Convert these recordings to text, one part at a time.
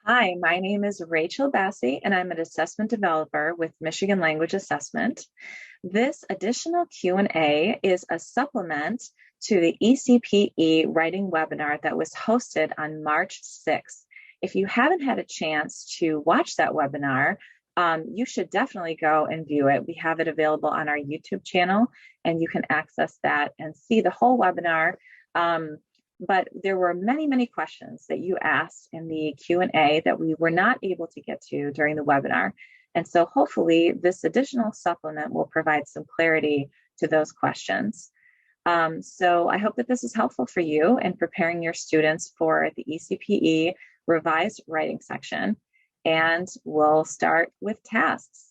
Hi, my name is Rachel Basse, and I'm an assessment developer with Michigan Language Assessment. This additional Q&A is a supplement to the ECPE writing webinar that was hosted on March 6th. If you haven't had a chance to watch that webinar, you should definitely go and view it. We have it available on our YouTube channel, and you can access that and see the whole webinar. But there were many, many questions that you asked in the Q&A that we were not able to get to during the webinar. And so hopefully this additional supplement will provide some clarity to those questions. So I hope that this is helpful for you in preparing your students for the ECPE revised writing section. And we'll start with tasks.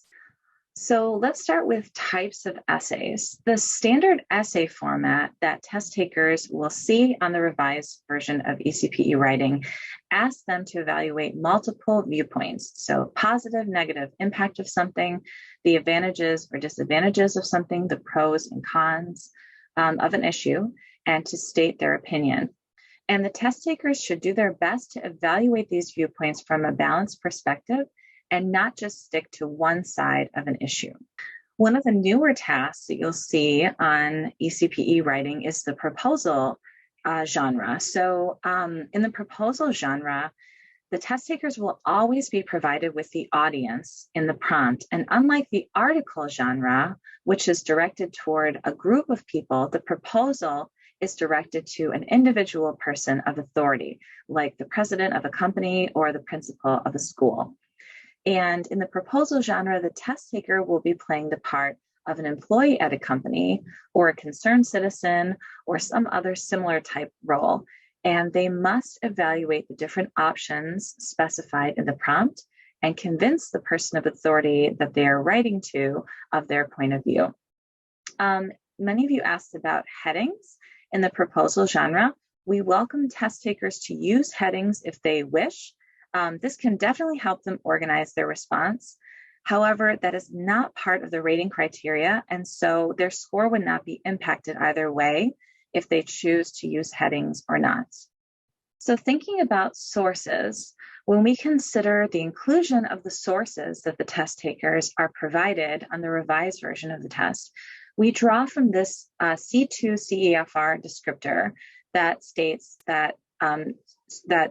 So let's start with types of essays. The standard essay format that test takers will see on the revised version of ECPE writing asks them to evaluate multiple viewpoints. So positive, negative impact of something, the advantages or disadvantages of something, the pros and cons of an issue, and to state their opinion. And the test takers should do their best to evaluate these viewpoints from a balanced perspective and not just stick to one side of an issue. One of the newer tasks that you'll see on ECPE writing is the proposal genre. So in the proposal genre, the test takers will always be provided with the audience in the prompt. And unlike the article genre, which is directed toward a group of people, the proposal is directed to an individual person of authority, like the president of a company or the principal of a school. And in the proposal genre, the test taker will be playing the part of an employee at a company or a concerned citizen or some other similar type role. And they must evaluate the different options specified in the prompt and convince the person of authority that they are writing to of their point of view. Many of you asked about headings in the proposal genre. We welcome test takers to use headings if they wish. This can definitely help them organize their response. However, that is not part of the rating criteria, and so their score would not be impacted either way if they choose to use headings or not. So thinking about sources, when we consider the inclusion of the sources that the test takers are provided on the revised version of the test, we draw from this C2 CEFR descriptor that states that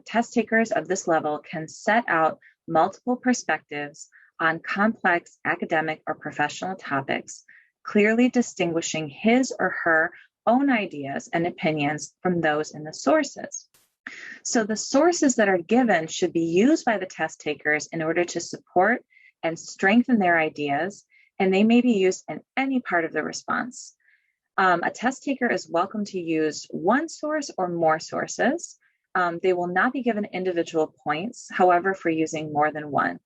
test takers of this level can set out multiple perspectives on complex academic or professional topics, clearly distinguishing his or her own ideas and opinions from those in the sources. So the sources that are given should be used by the test takers in order to support and strengthen their ideas, and they may be used in any part of the response. A test taker is welcome to use one source or more sources. They will not be given individual points, however, for using more than one.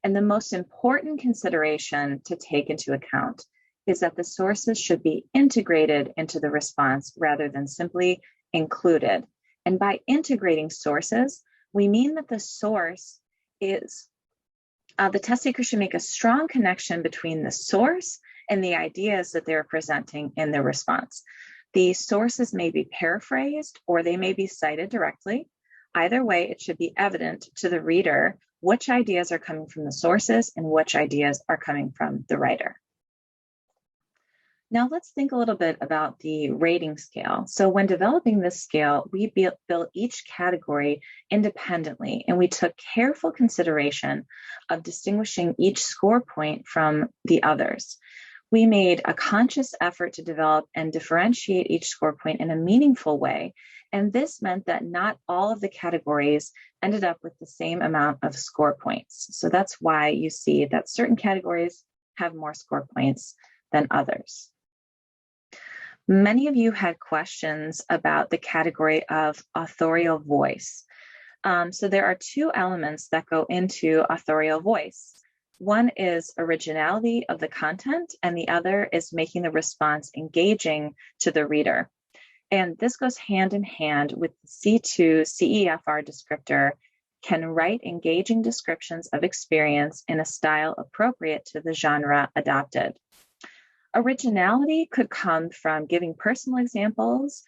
And the most important consideration to take into account is that the sources should be integrated into the response rather than simply included. And by integrating sources, we mean that the source is, the test taker should make a strong connection between the source and the ideas that they're presenting in the response. The sources may be paraphrased or they may be cited directly. Either way, it should be evident to the reader which ideas are coming from the sources and which ideas are coming from the writer. Now let's think a little bit about the rating scale. So when developing this scale, we built each category independently, and we took careful consideration of distinguishing each score point from the others. We made a conscious effort to develop and differentiate each score point in a meaningful way. And this meant that not all of the categories ended up with the same amount of score points. So that's why you see that certain categories have more score points than others. Many of you had questions about the category of authorial voice. So there are two elements that go into authorial voice. One is originality of the content, and the other is making the response engaging to the reader. And this goes hand in hand with the C2 CEFR descriptor, can write engaging descriptions of experience in a style appropriate to the genre adopted. Originality could come from giving personal examples,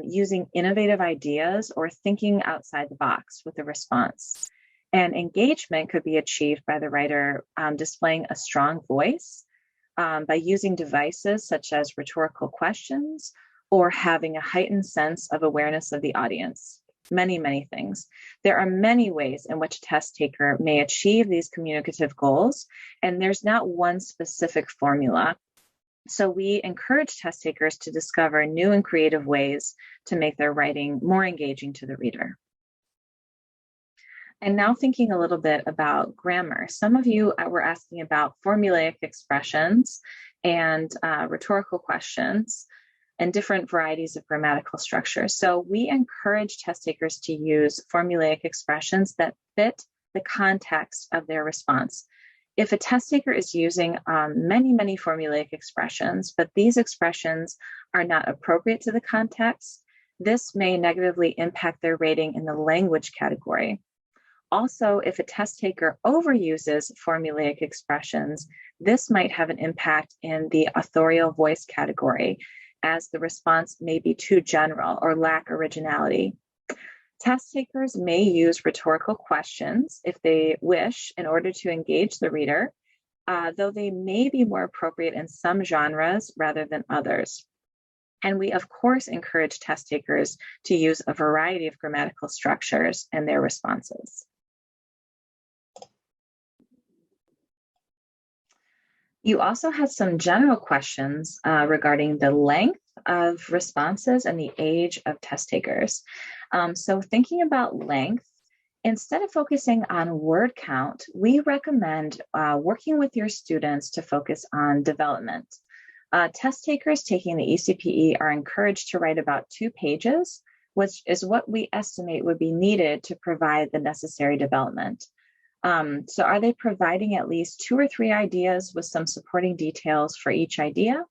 using innovative ideas, or thinking outside the box with a response. And engagement could be achieved by the writer displaying a strong voice by using devices such as rhetorical questions or having a heightened sense of awareness of the audience. Many, many things. There are many ways in which a test taker may achieve these communicative goals, and there's not one specific formula. So we encourage test takers to discover new and creative ways to make their writing more engaging to the reader. And now thinking a little bit about grammar. Some of you were asking about formulaic expressions and rhetorical questions and different varieties of grammatical structures. So we encourage test takers to use formulaic expressions that fit the context of their response. If a test taker is using many formulaic expressions, but these expressions are not appropriate to the context, this may negatively impact their rating in the language category. Also, if a test taker overuses formulaic expressions, this might have an impact in the authorial voice category, as the response may be too general or lack originality. Test takers may use rhetorical questions if they wish in order to engage the reader, though they may be more appropriate in some genres rather than others. And we, of course, encourage test takers to use a variety of grammatical structures in their responses. You also had some general questions regarding the length of responses and the age of test takers. So thinking about length, instead of focusing on word count, we recommend working with your students to focus on development. Test takers taking the ECPE are encouraged to write about 2 pages, which is what we estimate would be needed to provide the necessary development. So are they providing at least 2 or 3 ideas with some supporting details for each idea?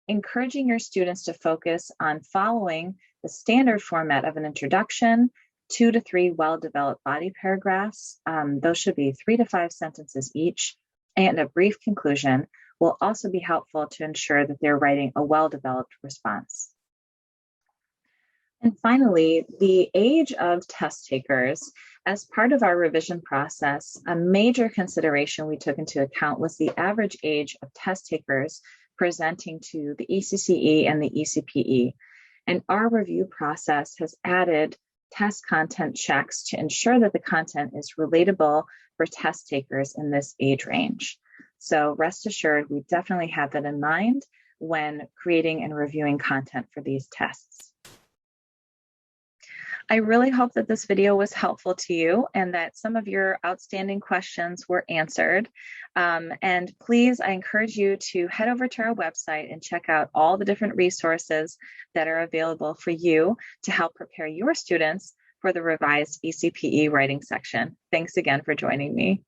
Encouraging your students to focus on following the standard format of an introduction, 2 to 3 well-developed body paragraphs. Those should be 3 to 5 sentences each, and a brief conclusion will also be helpful to ensure that they're writing a well-developed response. And finally, the age of test takers. As part of our revision process, a major consideration we took into account was the average age of test takers presenting to the ECCE and the ECPE. And our review process has added test content checks to ensure that the content is relatable for test takers in this age range. So rest assured, we definitely have that in mind when creating and reviewing content for these tests. I really hope that this video was helpful to you and that some of your outstanding questions were answered. And please, I encourage you to head over to our website and check out all the different resources that are available for you to help prepare your students for the revised ECPE writing section. Thanks again for joining me.